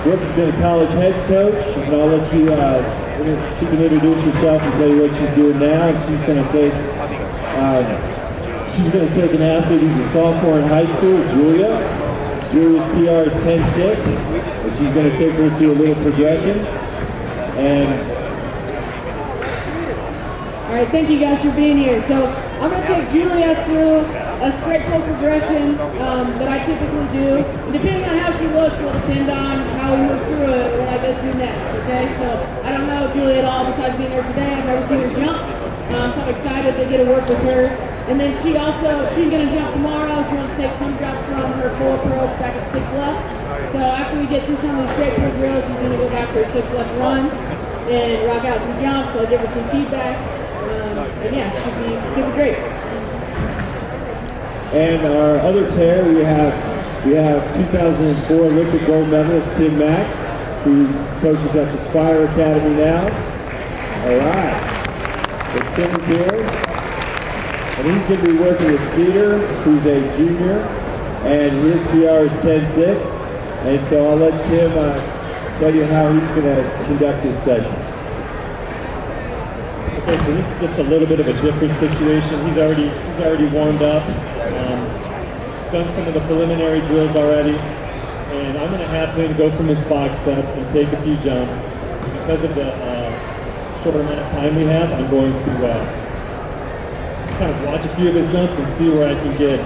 Brooke's been a college head coach, and I'll let you, she can introduce herself and tell you what she's doing now. And she's going to take an athlete who's a sophomore in high school, Julia. Julia's PR is 10.6, and she's going to take her through a little progression. All right, thank you guys for being here. So I'm going to take Julia through a straight pole progression that I typically do. Depending on how she looks will depend on how we move through it or what I go to next, okay? So I don't know Julia at all besides being here today. I've never seen her jump, so I'm excited to get to work with her. And then she's going to jump tomorrow. She wants to take some jumps from her full approach back at 6 lefts. So after we get through some of these straight pole drills, she's going to go back to her 6 left run and rock out some jumps. So I'll give her some feedback. And yeah, it should be super great. And our other pair, we have 2004 Olympic gold medalist Tim Mack, who coaches at the Spire Academy now. All right, so Tim is here, and he's going to be working with Cedar, who's a junior, and his PR is 10.6. And so I'll let Tim tell you how he's going to conduct this session. Okay, so this is just a little bit of a different situation. He's already warmed up, done some of the preliminary drills already, and I'm going to have him go from his box steps and take a few jumps. Because of the short amount of time we have, I'm going to kind of watch a few of his jumps and see where I can get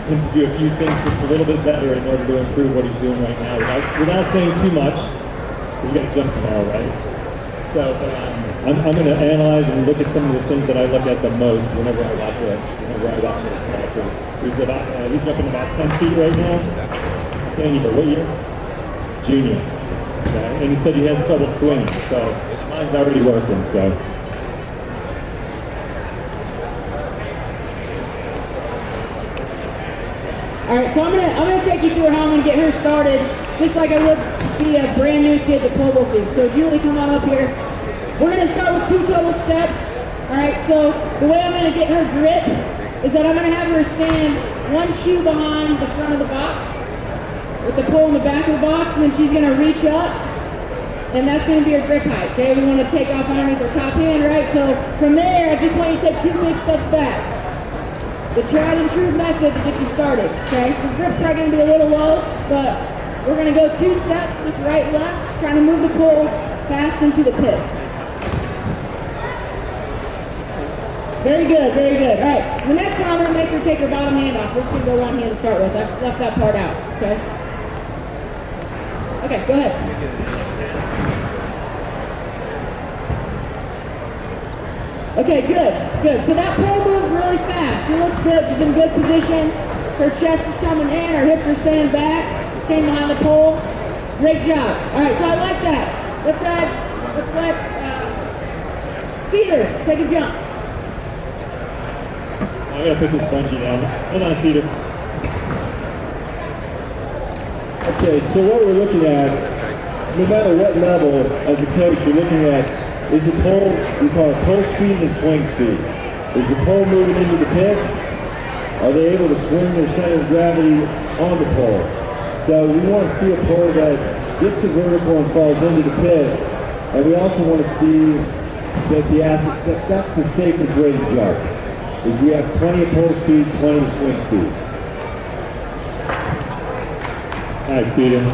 him to do a few things just a little bit better in order to improve what he's doing right now without saying too much. We got to jump tomorrow, right? So I'm going to analyze and look at some of the things that I look at the most whenever I watch it. He's jumping about 10 feet right now. What year? Junior. Okay. And he said he has trouble swinging, so mine's already working. So. All right, so I'm gonna take you through how I'm gonna get her started, just like I would be a brand new kid to pole vaulting. So Julie, come on up here. We're gonna start with 2 total steps. All right, so the way I'm gonna get her grip is that I'm gonna have her stand 1 shoe behind the front of the box, with the pole in the back of the box, and then she's gonna reach up, and that's gonna be her grip height. Okay, we want to take off underneath her top hand, right? So from there, I just want you to take 2 big steps back. The tried and true method to get you started, okay? The grip's probably going to be a little low, but we're going to go 2 steps, just right, left, trying to move the pole fast into the pit. Very good, very good. All right, the next one I'm going to make her take her bottom hand off. We're just going to go one hand to start with. I left that part out, okay? Okay, go ahead. Okay, good. So that pole moves really fast. She looks good. She's in good position. Her chest is coming in. Her hips are staying back, staying behind the pole. Great job. All right, so I like that. Let's let Cedar take a jump. I gotta put this bungee down. Hold on, Cedar. Okay, so what we're looking at, no matter what level, as a coach, you're looking at is the pole, we call it pole speed and swing speed. Is the pole moving into the pit? Are they able to swing their center of gravity on the pole? So we want to see a pole that gets to vertical and falls into the pit. And we also want to see that the athlete, that's the safest way to jump. Is we have plenty of pole speed, plenty of swing speed. All right, Cedar.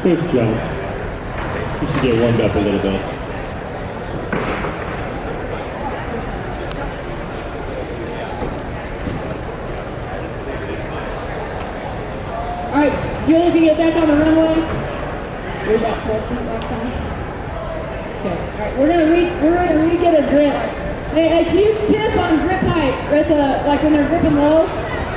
Good jump. You should get warmed up a little bit. All right, Jules, you get back on the runway. We're about 12 feet last time. Okay, all right, we're gonna re-get a grip. Hey, a huge tip on grip height, like when they're gripping low,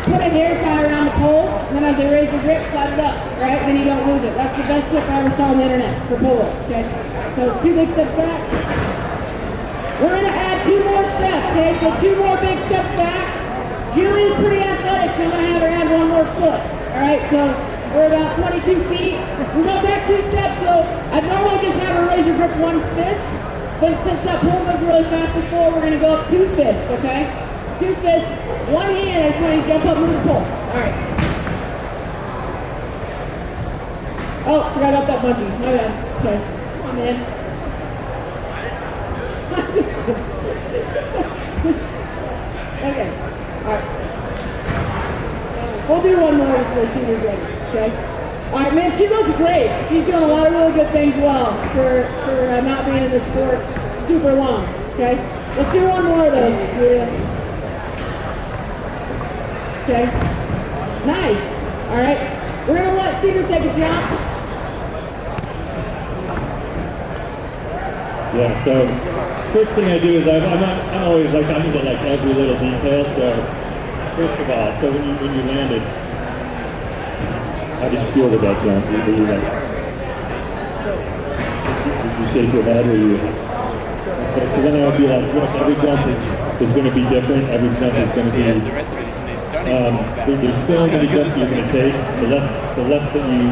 put a hair tie around the pole, and then as they raise the grip, slide it up, right? Then you don't lose it. That's the best tip I ever saw on the internet for polo, okay? So 2 big steps back. We're gonna add 2 more steps, okay? So 2 more big steps back. Julie's pretty athletic, so I'm gonna have her add 1 more foot. All right, so We're about 22 feet. We go back 2 steps, so I'd normally just have her raise her grip 1 fist, but since that pull moved really fast before, we're gonna go up 2 fists, okay? 2 fists, 1 hand, I just want you to jump up, move the pull. All right. Oh, forgot about that bungee. My bad. Okay, come on, man. Okay, all right. We'll do one more before Cedar's ready, okay? All right, man, she looks great. She's doing a lot of really good things well for not being in the sport super long, okay? Let's do one more of those. Okay, nice. All right, we're gonna let Cedar take a jump. Yeah, so first thing I do is I'm always like, I'm into like every little detail. So first of all, so when you landed, how did you feel with that jump? Were you like, did you shake your head? Were you? Okay, so then I would be like, look, every jump is going to be different. Every jump is going to be. There's so many jumps you're going to take. The less that you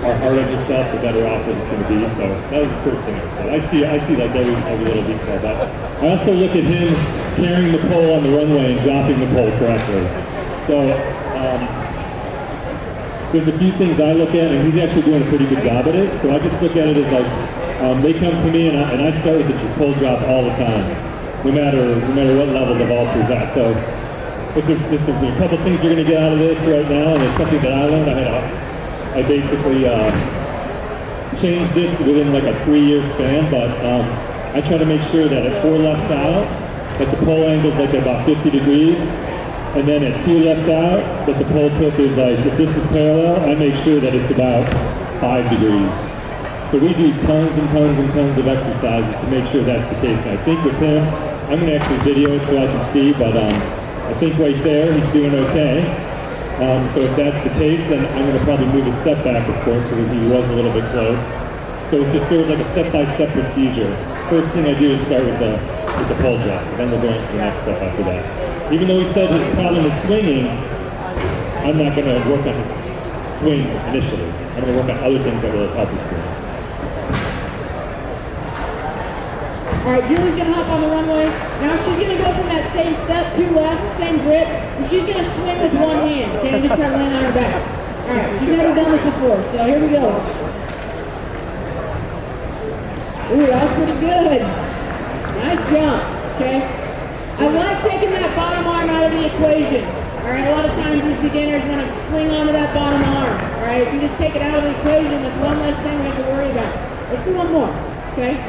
are hard on yourself, the better off it's going to be. So that was the first thing I said. I see like every little detail. But I also look at him carrying the pole on the runway and dropping the pole correctly. So there's a few things I look at, and he's actually doing a pretty good job at it. So I just look at it as like they come to me, and I start with the pole drop all the time, no matter what level the vaulter's at. So there's a couple things you're going to get out of this right now, and it's something that I learned. I basically changed this within like a 3-year span, but I try to make sure that at 4 lefts out, that the pole angle's like about 50 degrees, and then at 2 lefts out, that the pole tip is like, if this is parallel, I make sure that it's about 5 degrees. So we do tons and tons and tons of exercises to make sure that's the case. And I think with him, I'm going to actually video it so I can see, but I think right there he's doing okay. So if that's the case, then I'm going to probably move a step back, of course, because he was a little bit close. So it's just sort of like a step-by-step procedure. First thing I do is start with the pole drop, and then we'll go into the next step after that. Even though he said his problem is swinging, I'm not going to work on his swing initially. I'm going to work on other things that will help his swing. All right, Julie's gonna hop on the runway. Now she's gonna go from that same step, 2 lefts, same grip, and she's gonna swing with 1 hand, okay, and just kind of land on her back. All right, she's never done this before, so here we go. Ooh, that was pretty good. Nice jump, okay. I was taking that bottom arm out of the equation. All right, a lot of times these beginners want to cling onto that bottom arm. All right, if you just take it out of the equation, that's one less thing we have to worry about. Let's do one more, okay.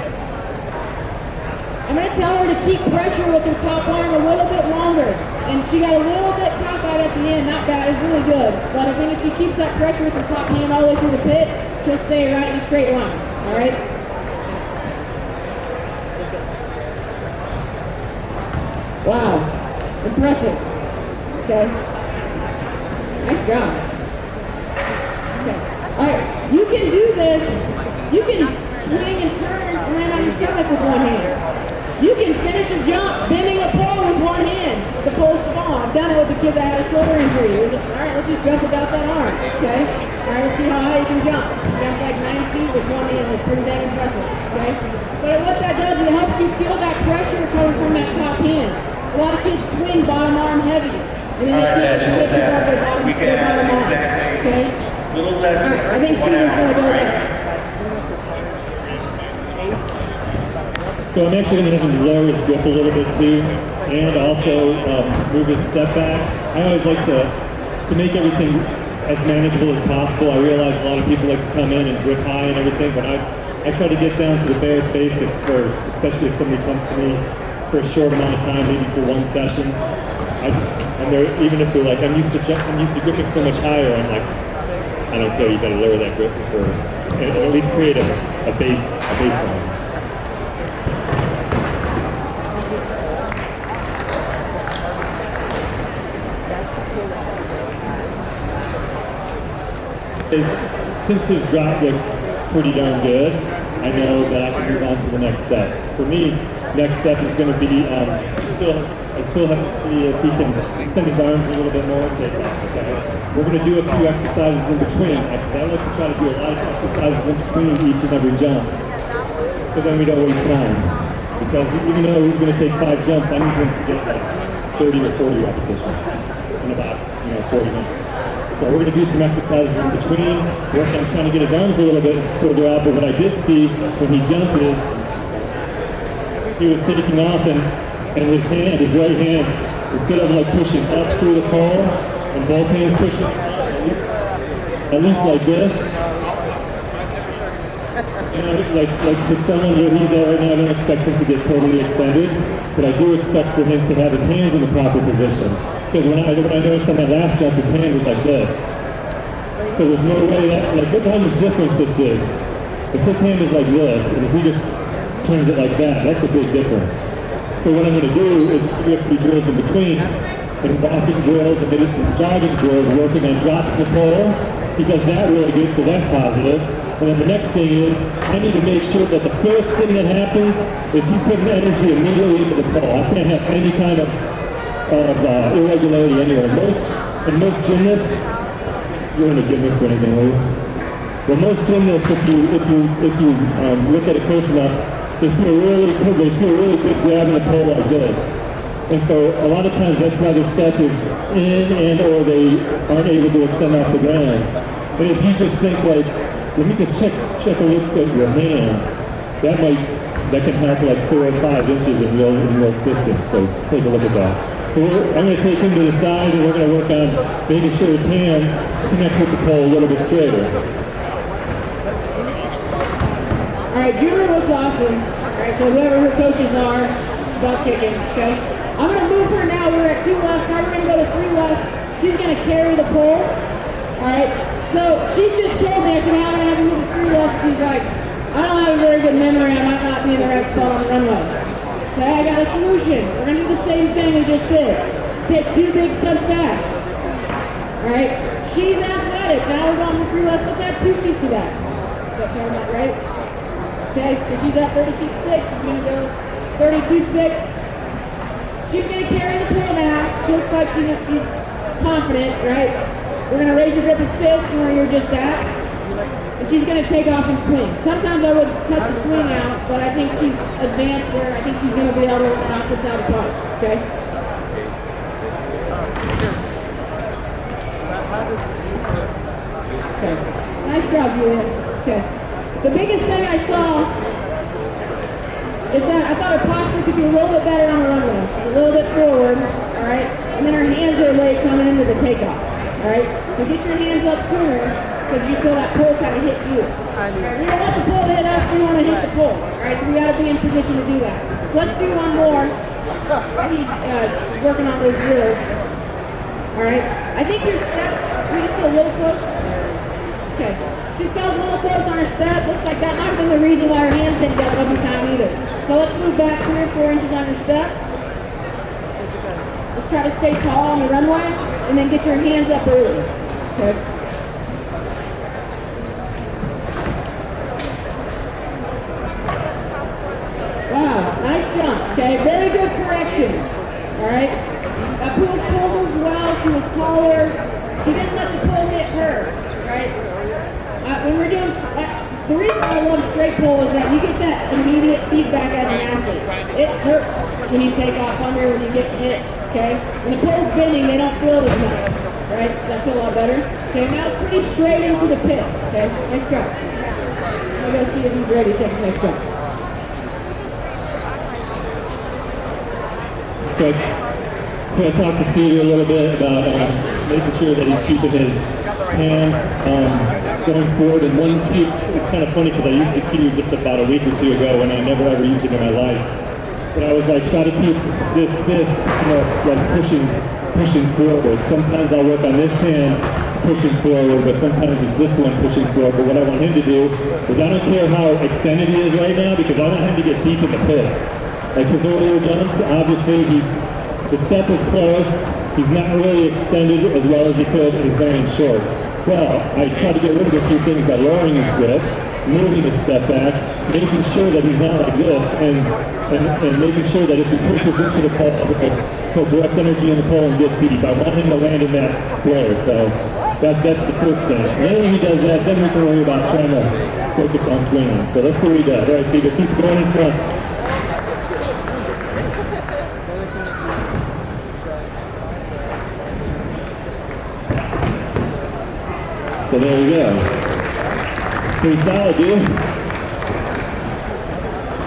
I'm going to tell her to keep pressure with her top arm a little bit longer. And she got a little bit cockeyed at the end. Not bad. It's really good. But I think if she keeps that pressure with her top hand all the way through the pit, she'll stay right in a straight line. All right? Wow. Impressive. Okay. Nice job. Okay. All right. You can do this. You can swing and turn and land on your stomach with 1 hand. You can finish a jump bending a pole with 1 hand. The pole's small. I've done it with a kid that had a shoulder injury. We're just, all right, let's just jump without that arm, okay? All right, let's see how high you can jump. She jumped like 9 feet with 1 hand. It's pretty dang impressive, okay? But what that does is it helps you feel that pressure coming from that top hand. A lot of kids swing bottom arm heavy. And then they can't switch it up their bottom arm, okay? Little less than I think Cedar's going to go next. So I'm actually going to have him lower his grip a little bit too, and also move his step back. I always like to make everything as manageable as possible. I realize a lot of people like to come in and grip high and everything, but I try to get down to the bare basics first, especially if somebody comes to me for a short amount of time, maybe for 1 session. And even if they're like, I'm used to gripping so much higher, I'm like, I don't care, you got to lower that grip and at least create a baseline. Since this drop looks pretty darn good, I know that I can move on to the next step. For me, next step is going to be still I still have to see if he can extend his arms a little bit more and take off, okay? We're going to do a few exercises in between. I like to try to do a lot of exercises in between each and every jump, so then we don't waste time. Because even though he's going to take 5 jumps, I need him to get like 30 or 40 repetitions in about 40 minutes. So we're going to do some exercises in between, work on trying to get his arms a little bit further out, but what I did see when he jumped is he was taking off and his hand, his right hand, instead of like pushing up through the pole and both hands pushing at least like this. Like for someone where he's at right now, I don't expect him to get totally extended, but I do expect for him to have his hands in the proper position. Because when I noticed on that last jump, his hand was like this. So there's no way that, like, look how much difference this is. If his hand is like this, and if he just turns it like that, that's a big difference. So what I'm going to do is we have to do drills in between, some walking drills and maybe some jogging drills, working on dropping the pole. He does that really good, so that's positive. And then the next thing is, I need to make sure that the first thing that happens is you put the energy immediately into the pole. I can't have any kind of irregularity anywhere. Most gymnasts, you're in a gymnast or anything, right? Well, most gymnasts, if you look at it close enough, they feel really good grabbing the pole like this. And so a lot of times that's why their step is in and or they aren't able to extend off the ground. And if you just think like, let me just check a look at your hand, that can help like 4 or 5 inches in real distance. So take a look at that. So I'm going to take him to the side and we're going to work on making sure his hands connect with the pole a little bit straighter. All right, Julie looks awesome. All right, so whoever her coaches are, butt kicking, okay? I'm going to move her now. We're at 2 left. Now we're going to go to 3 left. She's going to carry the pole. All right, so she just told me, I said, how am I going to have you move to 3 left? She's like, I don't have a very good memory. I might not be in the right spot on the runway. So I got a solution. We're going to do the same thing we just did. Take 2 big steps back. All right, she's athletic. Now we're going to 3 left. Let's add 2 feet to that. Does that sound about right? Okay, so she's at 30 feet 6. She's going to go 32.6. She's going to carry the pole now. She looks like she's confident, right? We're going to raise your grip and fist from where you're just at. And she's going to take off and swing. Sometimes I would cut the swing out, but I think she's advanced where I think she's going to be able to knock this out of the park, okay? Okay, nice job, Julia. Okay. The biggest thing I saw is that I thought her posture could be a little bit better on the runway. She's a little bit forward, all right? And then her hands are late coming into the takeoff, all right? So get your hands up sooner because you feel that pole kind of hit you. All right, we don't want the pole to hit us, we want to hit the pole. All right, so we got to be in position to do that. So let's do one more. He's working on those drills. All right, I think your step, we just feel a little close. Okay, she feels a little close on her step. Looks like that might have been the reason why her hands didn't get every time either. So let's move back 3 or 4 inches on your step. Let's try to stay tall on the runway and then get your hands up early. Okay. Wow, nice jump. Okay, very good corrections. All right. That pole moved well. She was taller. She didn't let the pole hit her. Right. When we're doing, the reason I love straight pole is that you get that immediate feedback as an athlete. It hurts when you take off under, when you get hit, okay? When the pole's bending, they don't feel as much, right? Does that feel a lot better? Okay, now it's pretty straight into the pit, okay? Nice job. I'm gonna go see if he's ready to take his next jump. So I talked to Cedar a little bit about making sure that he's keeping his hands going forward in one feet. It's kind of funny because I used the cue just about a week or 2 ago and I never ever used it in my life. But I was like, try to keep this, like pushing forward. Sometimes I'll work on this hand pushing forward, but sometimes it's this one pushing forward. But what I want him to do is I don't care how extended he is right now because I want him to get deep in the pit. Like his earlier jumps, obviously the step is close. He's not really extended as well as he could, and he's very short. Well, I try to get rid of a few things by lowering his grip, moving a step back, making sure that he's not like this, and making sure that if he pushes into the pole, he'll direct energy in the pole and get deep. I want him to land in that square, so that's the first thing. And then when he does that, then we can worry about trying to focus on swinging. So let's see what he does. All right, Steve, keep going in front. So there you go. Pretty solid, dude.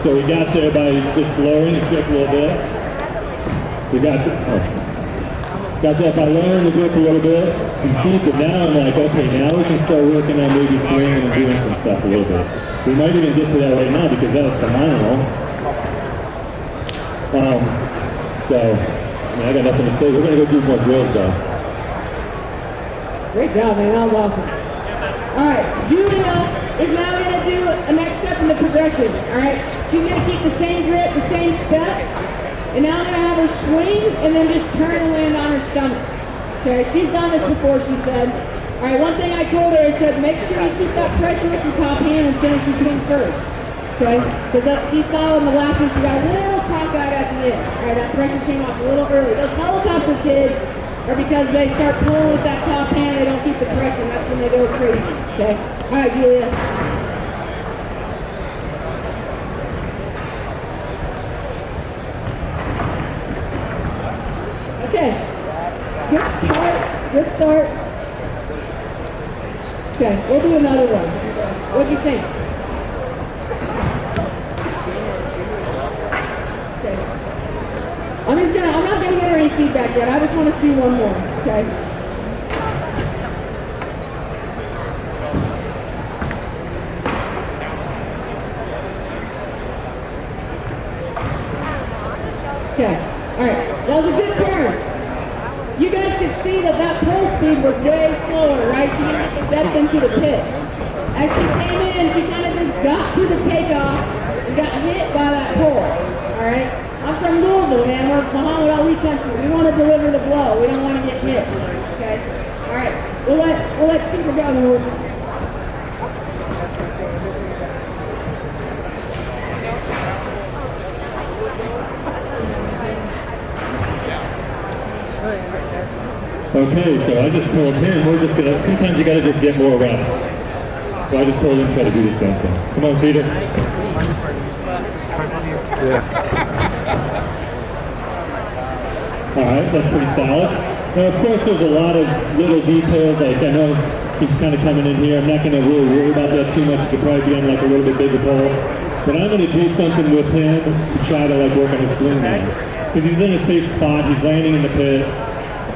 So we got there by just lowering the grip a little bit. We got that by lowering the grip a little bit. And deep it down, like, okay, now we can start working on maybe swinging and doing some stuff a little bit. We might even get to that right now because that was phenomenal. I got nothing to say. We're going to go do more drills though. Great job, man. That was awesome. All right, Julia is now going to do a next step in the progression. All right, she's going to keep the same grip, the same step, and now I'm going to have her swing and then just turn and land on her stomach. Okay, she's done this before, she said. All right, one thing I told her, I said, make sure you keep that pressure with your top hand and finish your swing first. Okay, because you saw in the last one, she got a little cockeyed at the end. All right, that pressure came off a little early. Those helicopter kids are because they start pulling with that top hand, they don't keep the pressure, and that's when they go crazy. Okay? All right, Julia. Okay. Good start. Good start. Okay, we'll do another one. What do you think? Okay. I'm not gonna get her any feedback yet. I just want to see one more. Okay. Okay. All right. That was a good turn. You guys could see that pull speed was way slower, right? She didn't get step into the pit. As she came in, she kind of just got to the takeoff and got hit by that pull. All right. I'm from Louisville, man. We're Muhammad Ali country. We want to deliver the blow. We don't want to get hit. Okay. All right. We'll let Super Governor work. Okay, so I just told him we're just gonna. Sometimes you gotta just get more reps. So I just told him try to do the same thing. Come on, Peter. Yeah. All right, that's pretty solid. Now, of course, there's a lot of little details. Like I know he's kind of coming in here. I'm not going to really worry about that too much. He could probably be on like a little bit bigger pole. But I'm going to do something with him to try to like work on his swing now. Because he's in a safe spot. He's landing in the pit.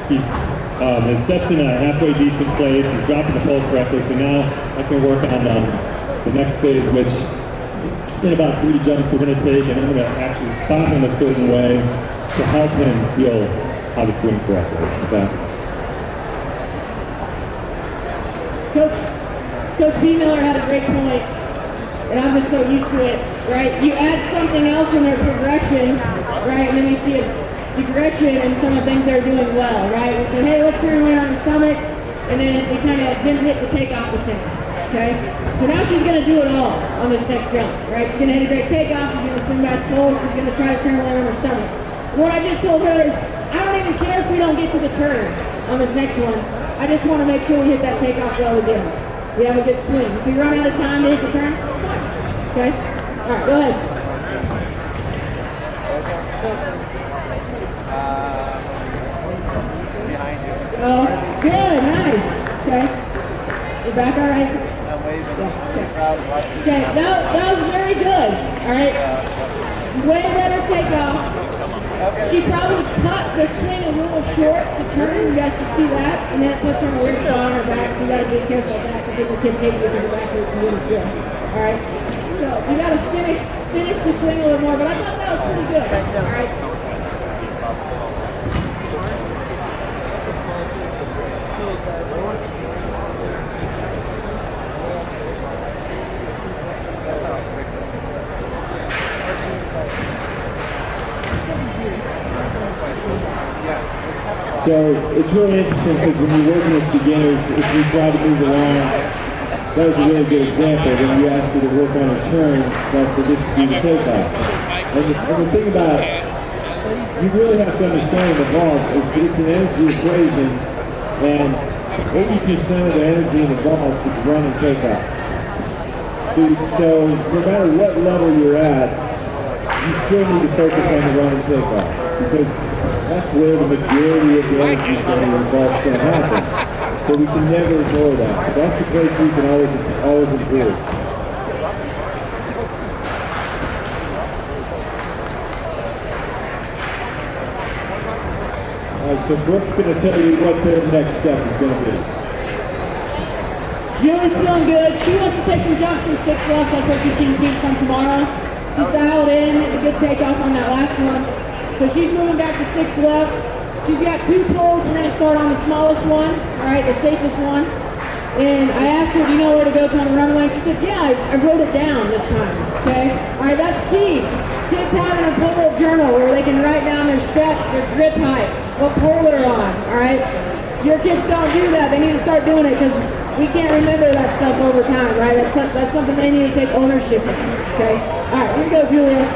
His steps in a halfway decent place. He's dropping the pole correctly. So now I can work on the next phase, which in about 3 jumps we're going to take, and I'm going to actually spot him a certain way to help him feel how to swing correctly. Okay. Coach Bemiller had a great point, and I'm just so used to it, right? You add something else in their progression, right? And then you see a progression in some of the things they're doing well, right? We said, hey, let's turn away on the stomach, and then we kind of didn't hit the takeoff the same, okay? So now she's going to do it all on this next jump, right? She's going to hit a great takeoff, she's going to swing back pole, she's going to try to turn away on her stomach. And what I just told her is, I don't even care if we don't get to the turn on this next one. I just want to make sure we hit that takeoff well again. We have a good swing. If we run out of time to hit the turn, it's fine. Okay? All right, go ahead. Oh, good, nice. Okay. You're back all right? Okay, that was very good. All right. Way better takeoff. She probably cut the swing a little short to turn. You guys can see that. And then it puts her in a weird spot on her back. So you got to be careful of that because the kids hate you because it's actually it's really good. All right. So you got to finish the swing a little more. But I thought that was pretty good. All right. So it's really interesting because when you're working with beginners, if you try to move along, that was a really good example. When you ask her to work on a turn, that forgets to do the takeoff. And the thing about it, you really have to understand the vault. It's an energy equation, and 80% of the energy in the vault is run and takeoff. So no matter what level you're at, you still need to focus on the run and takeoff because that's where the majority of the energy is going to happen. So we can never ignore that. That's the place we can always improve. All right, so Brooke's going to tell you what their next step is going to be. Julie's feeling good. She wants to take some jumps from 6 lefts. That's what she's going to beat from tomorrow. She's dialed in, a good takeoff on that last one. So she's moving back to 6 lefts. She's got 2 pulls. We're going to start on the smallest one, all right, the safest one. And I asked her, do you know where to go to on the runway? She said, yeah, I wrote it down this time, okay? All right, that's key. Kids having a pull journal where they can write down their steps, their grip height, what pole they're on, all right? Your kids don't do that. They need to start doing it because we can't remember that stuff over time, right? That's something they need to take ownership of, okay? All right, here we go, Julia.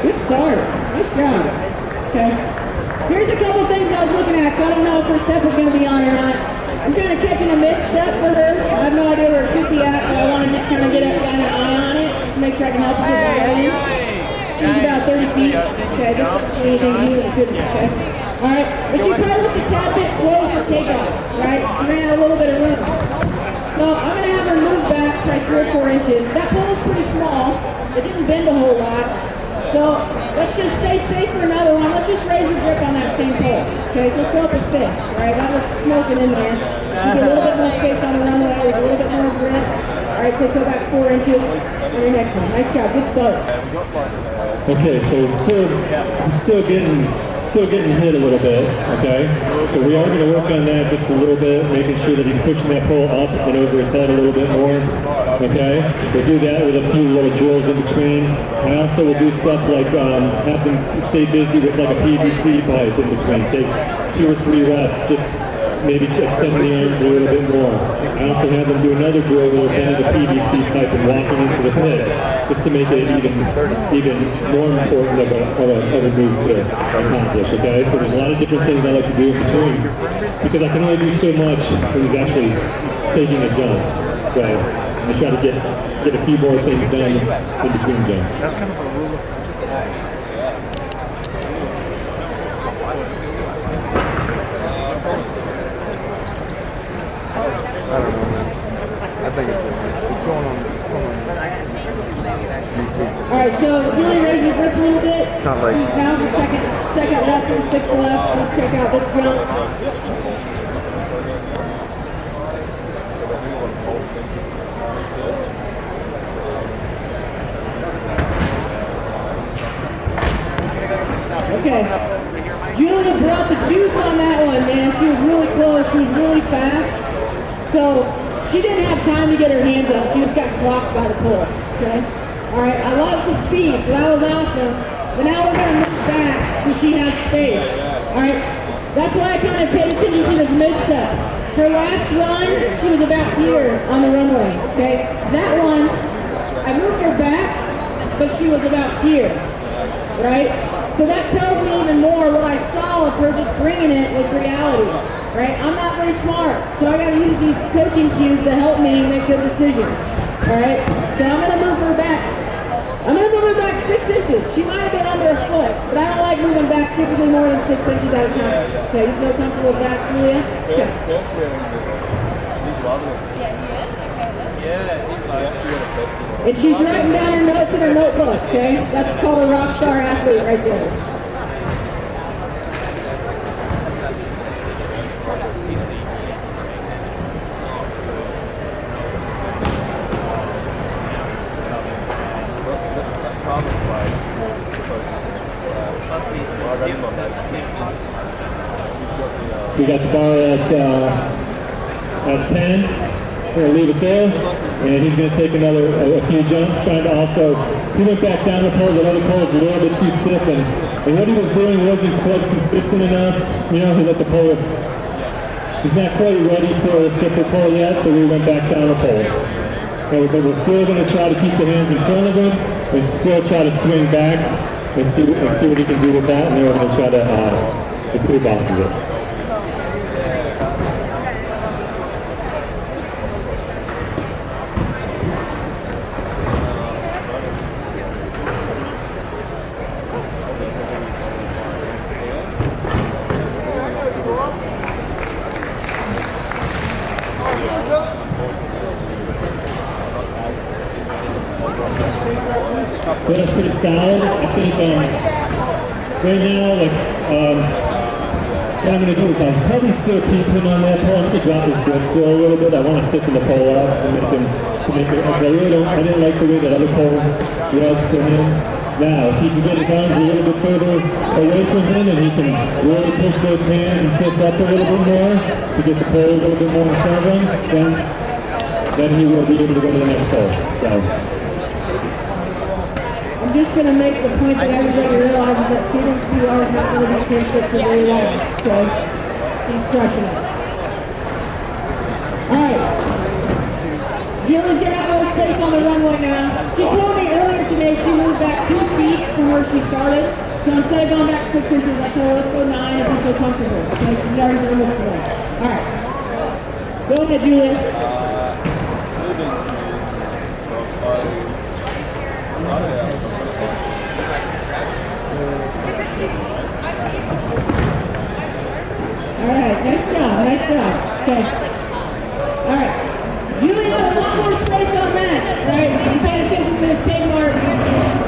Good start. Nice job. Okay. Here's a couple things I was looking at, because I don't know if her step is going to be on or not. I'm kind of catching a mid-step for her. I have no idea where it should be at, but I want to just kind of get an eye on it, just to make sure I can help her get that ready. She's about 30 feet. Okay, this is anything new that shouldn't, okay? Alright, but she probably looks a tad bit close for takeoff, right? She ran out a little bit of room. So I'm going to have her move back by 3 or 4 inches. That pole is pretty small. It didn't bend a whole lot. So let's just stay safe for another one. Let's just raise the grip on that same pole. Okay, so let's go up a fist, right? That was smoking in there. Get a little bit more space on the runway with a little bit more grip. All right, so let's go back 4 inches for your next one. Nice job, good start. Okay, so still getting hit a little bit, okay? So we are going to work on that just a little bit, making sure that he's pushing that pole up and over his head a little bit more, okay? We'll do that with a few little drills in between. I also will do stuff like have them stay busy with like a PVC pipe in between. Take 2 or 3 reps, just maybe extend the arms a little bit more. I also have them do another drill where they're kind of the PVC pipe and walking into the pit, just to make it even more important of a move to accomplish, okay? So there's a lot of different things I like to do in between, because I can only do so much when he's actually taking a jump. So I try to get a few more things done in between jumps. That's kind of a rule of I don't know, man. I think it's going on. It's going on. All right, so Julie, raise your grip a little bit. It's not like Now for second left from 6 left. We'll check out this jump. Okay. Julia brought the juice on that one, man. She was really close. She was really fast. So she didn't have time to get her hands up. She just got clocked by the pole. Okay? Alright, I love the speed, so that was awesome. But now we're going to move back so she has space. Alright? That's why I kind of paid attention to this mid-step. Her last run, she was about here on the runway. Okay? That one, I moved her back, but she was about here. Right? So that tells me even more what I saw of her just bringing it was reality. Right? I'm not very smart, so I got to use these coaching cues to help me make good decisions. All right? So I'm going to move her back. I'm going to move her back 6 inches. She might have been under a foot, but I don't like moving back typically more than 6 inches at a time. Okay, you feel comfortable with that, Julia? Okay. he's loving it. Yeah, he is? Okay, that's Yeah, he's like And she's writing down her notes in her notebook, okay? That's called a rock star athlete right there. We got the bar at 10. We're gonna leave it there, and he's gonna take a few jumps, trying to also, he went back down the pole, the other pole was a little bit too stiff, and what he was doing wasn't quite consistent enough. You know, he let the pole, he's not quite ready for a stiffer pole yet, so we went back down the pole. But we're still gonna try to keep the hands in front of him, and still try to swing back, and see what he can do with that, and then we're gonna try to improve off of it. That's pretty solid. I think right now, like what I'm going to do is I'll probably still keep him on that pole. I'm going to drop his grip still a little bit. I want to stiffen the pole up and make him I didn't like the way that other pole was for him. Now, if he can get his arms a little bit further away from him and he can really push those hands and tilt up a little bit more to get the pole a little bit more in front of him, then he will be able to go to the next pole. So. I'm just going to make the point that everybody realizes that Steven's PR is not going to be 10-6 for very long. Okay? He's crushing it. Alright. Julie's going to have more space on the runway now. She told me earlier today she moved back 2 feet from where she started. So instead of going back 6 inches, I told her let's go 9 if you feel comfortable. Okay, she's already going to move today. Alright. Go ahead, Julie. Alright, nice job. Okay. Alright. Julie had a lot more space on that. Right? You paid attention to this tape mark.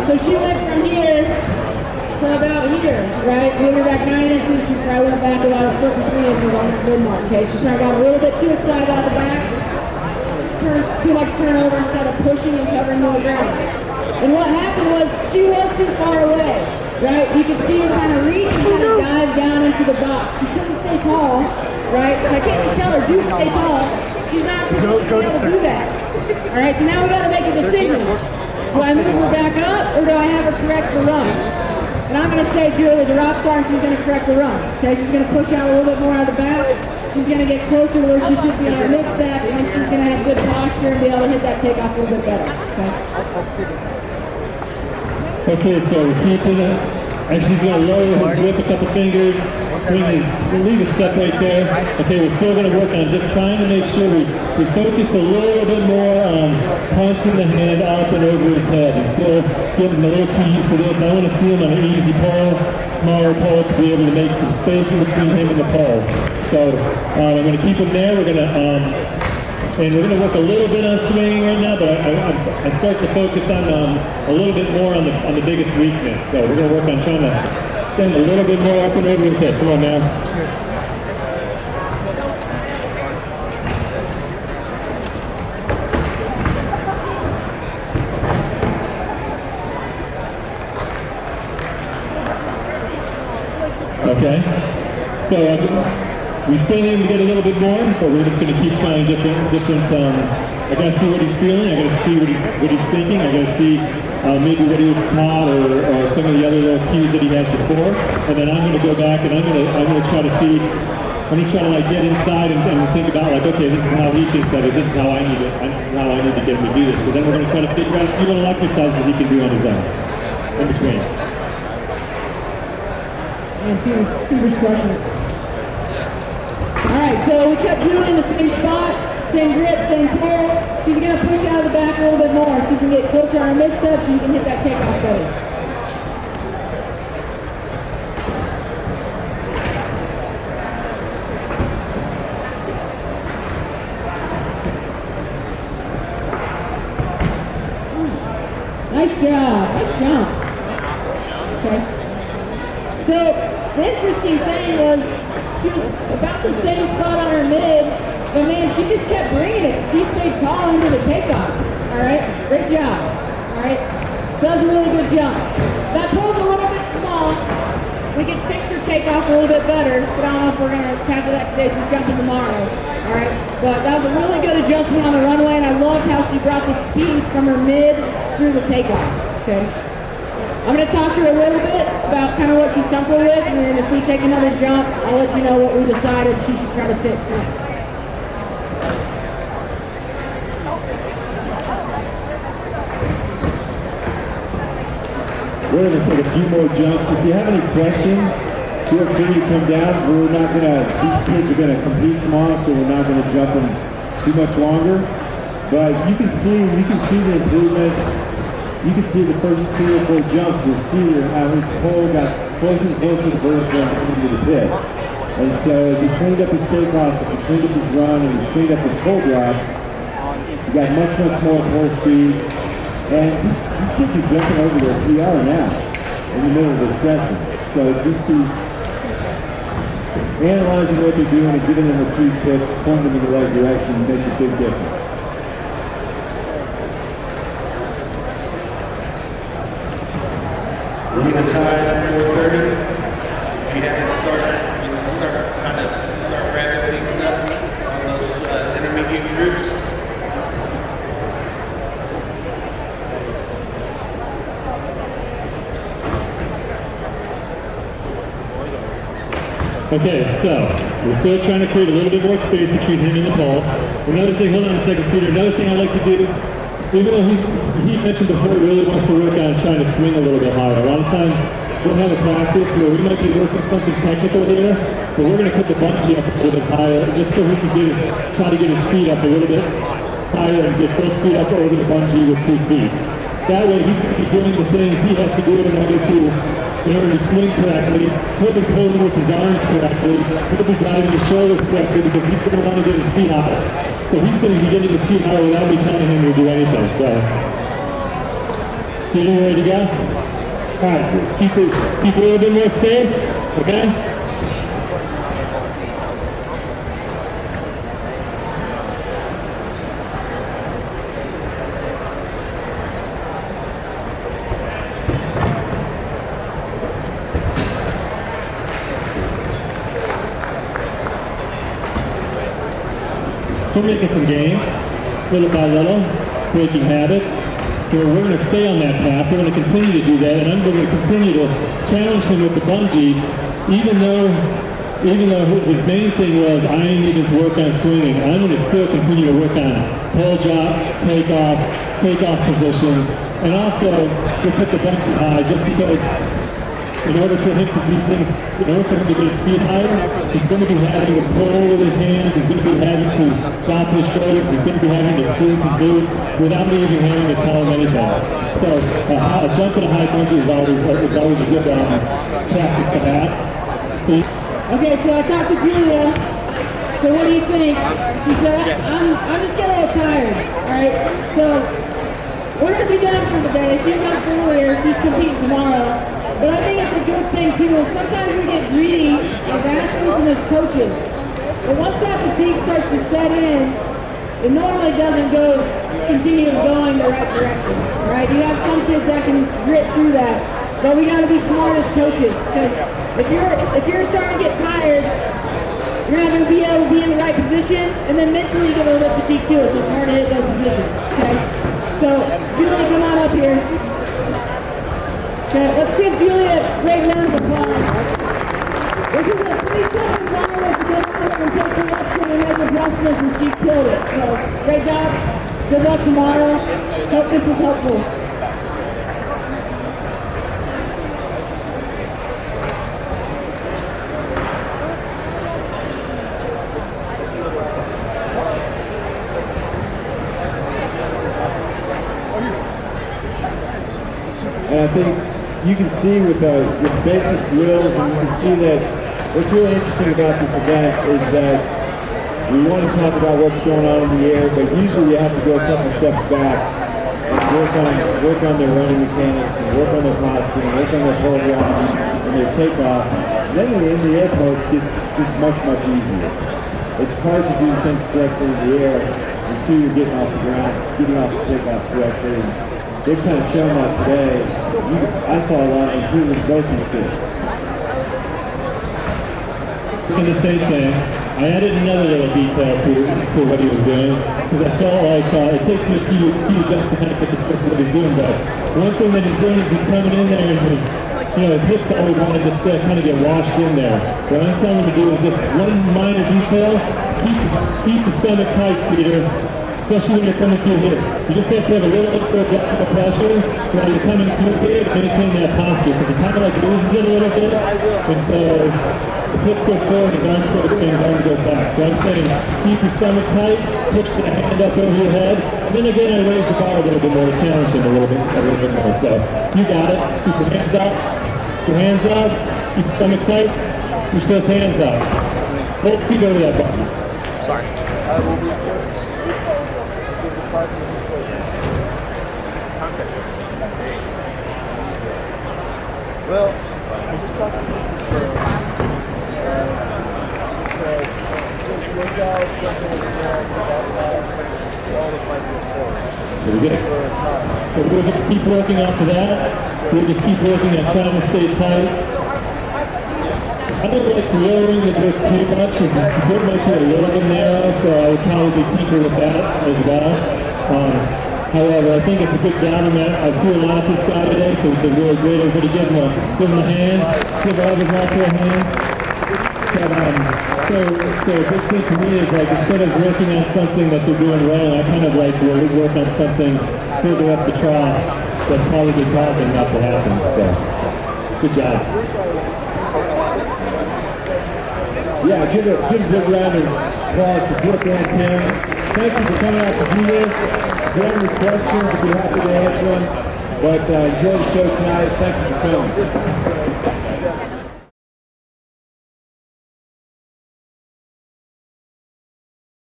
So she went from here to about here, right? We were back 9 inches. She probably went back about a foot and 3 inches on the mid mark. Okay, she probably got a little bit too excited out the back. Too much turnover instead of pushing and covering more ground. And what happened was she was too far away, right? You could see her kind of reach and kind of dive down into the box. She couldn't stay tall, right? I can't just tell her, dude, stay tall. She's not able to do that. All right, so now we got to make a decision. Do I move her back up or do I have her correct the run? And I'm going to say Julie is a rock star and she's going to correct the run. Okay, she's going to push out a little bit more out of the back. She's going to get closer to where she should be on her mid-step, and then she's going to have good posture and be able to hit that takeoff a little bit better. Okay? I'll sit in for it. Okay, so keeping it, and she's going to lower her grip a couple fingers, we'll leave a step right there. Okay, we're still going to work on just trying to make sure we focus a little bit more on punching the hand up and over his head. And still give him a little too used to this. I want to see him on an easy pole, smaller pole, to be able to make some space in between him and the pole. So I'm going to keep him there. We're going to, and we're going to work a little bit on swinging right now, but I start to focus on a little bit more on the biggest weakness. So we're going to work on trying to stand a little bit more up and over his head. Come on now. Okay. So we still need to get a little bit more, but we're just going to keep trying different. I got to see what he's feeling. I got to see what he's thinking. I got to see maybe what he was taught or some of the other little cues that he had before. And then I'm going to go back and I'm going to try to see. I'm going to try to like get inside and think about like, okay, this is how he thinks of it. This is how I need it. This is how I need to get him to do this. So then we're going to try to figure out a few little exercises he can do on his own in between. And Steven's crushing it. Alright, so we kept Julie in the same spot, same grip, same pull. She's going to push out of the back a little bit more so you can get closer on her mid-step so you can hit that takeoff better. Nice job. Okay. So the interesting thing was she was about the same spot on her mid, but man, she just kept bringing it. She stayed tall into the takeoff. All right, great job. All right, so that was a really good jump. That pole's a little bit small. we can fix her takeoff a little bit better, but I don't know if we're gonna tackle that today. She's jumping tomorrow. All right, but that was a really good adjustment on the runway, and I loved how she brought the speed from her mid through the takeoff. Okay. I'm going to talk to her a little bit about kind of what she's comfortable with, and then if we take another jump, I'll let you know what we decided she should try to fix next. We're going to take a few more jumps. If you have any questions, feel free to come down. We're not going to, these kids are going to compete tomorrow, so we're not going to jump them too much longer. But you can see the improvement. You can see the first 3 or 4 jumps with Cedar, how his pole got closer and closer to vertical into the pit. And so as he cleaned up his takeoff, as he cleaned up his run, and he cleaned up his pole drop, he got much more pole speed. And these kids are jumping over their PR now in the middle of the session. So just these analyzing what they're doing and giving them a few tips, pointing them in the right direction makes a big difference. We're going to tie 4:30. We have to start wrapping things up on those intermediate groups. Okay, so we're still trying to create a little bit more space between him and the pole. Another thing, hold on a second, Peter. Another thing I like to do, even though he mentioned before he really wants to work on trying to swing a little bit higher. A lot of times we'll have a practice where we might be working something technical here, but we're going to put the bungee up a little bit higher just so he can try to get his speed up a little bit higher and get full speed up over the bungee with 2 feet. That way he's going to be doing the things he has to do in order to swing correctly, he'll be pulling with his arms correctly, he'll be driving his shoulders correctly because he's going to want to get his feet higher. So he's going to be getting his feet higher without me telling him to do anything. So you ready to go? Alright, keep a little bit more space, okay? We're making some gains, little by little, breaking habits. So we're going to stay on that path. We're going to continue to do that, and I'm going to continue to challenge him with the bungee, even though his main thing was I need to work on swinging. I'm going to still continue to work on pole drop, takeoff position, and also to put the bungee high just because in order for him to do things, in order for him to get his feet higher, he's going to be having to pull with his hands, he's going to be having to drop his shoulders, he's going to be having to squeeze his boots without me even having to tell him anything. So a jump and a high bungee is always a good practice to have. Okay, so I talked to Julia. So what do you think? She said, I'm just getting a little tired. Alright, so we're going to be done for the day. She's done earlier, she's competing tomorrow. But I think it's a good thing too, is sometimes we get greedy as athletes and as coaches. But once that fatigue starts to set in, it normally doesn't continue going the right direction, right? You have some kids that can grit through that, but we gotta be smart as coaches, because if you're starting to get tired, you're not gonna be able to be in the right positions, and then mentally you get a little bit fatigued too, so it's hard to hit those positions, okay? So, Julia, come on up here. Okay, let's give Julia a great round of applause. This is a 3-second final with the and take production and make adjustments, and she killed it. So, great job. Good luck tomorrow. Hope this was helpful. And I think you can see with this basic drills, and you can see that what's really interesting about this event is that we want to talk about what's going on in the air, but usually you have to go a couple steps back and work on their running mechanics, and work on their posture, and work on their pole driving and their takeoff. Then in the air parts it's much easier. It's hard to do things correctly in the air until you're getting off the ground, getting off the takeoff correctly. They've kind of shown that today. I saw a lot of improvement in both these kids. doing the same thing. I added another little detail to what he was doing because I felt like it takes me a few jumps to kind of get the grip of what he's doing. But one thing that he's doing is he's coming in there and his hips always wanted to kind of get washed in there. What I'm telling him to do is just one minor detail, keep the stomach tight, Peter. Especially when you're coming through here. You just have to have a little extra block of pressure while you're coming through here to maintain that posture. Because it kind of like loses it a little bit. And so the hips go forward, the arms go and the arms go back. So I'm saying keep your stomach tight, push the hand up over your head. And then again, I raise the bar a little bit more to challenge him a little bit more. So you got it. Keep your hands up. Your hands up. Keep your stomach tight. Push those hands up. Both feet over that bar. Sorry. Well, I just talked to Mrs. Rose. She said, just work out something like that to all the fight this course. Very good. So we're going to keep working after that. We'll just keep working on trying to stay tight. I don't like lowering the grip too much because the grip might be a little bit narrow, so I would probably tinker with that as well. However, I think it's a good down that. I flew a lot this guy today, so it's been really great. Everybody give him a hand, give others out to a hand. But, so a big thing for me is like instead of working on something that they're doing wrong, I kind of like to work on something further up the trough that's probably causing that to happen. So, good job. Yeah, give a big round of applause to Brooke and Tim. Thank you for coming out to do this. If you have any questions, we'd be happy to answer them. But enjoy the show tonight. Thank you for coming.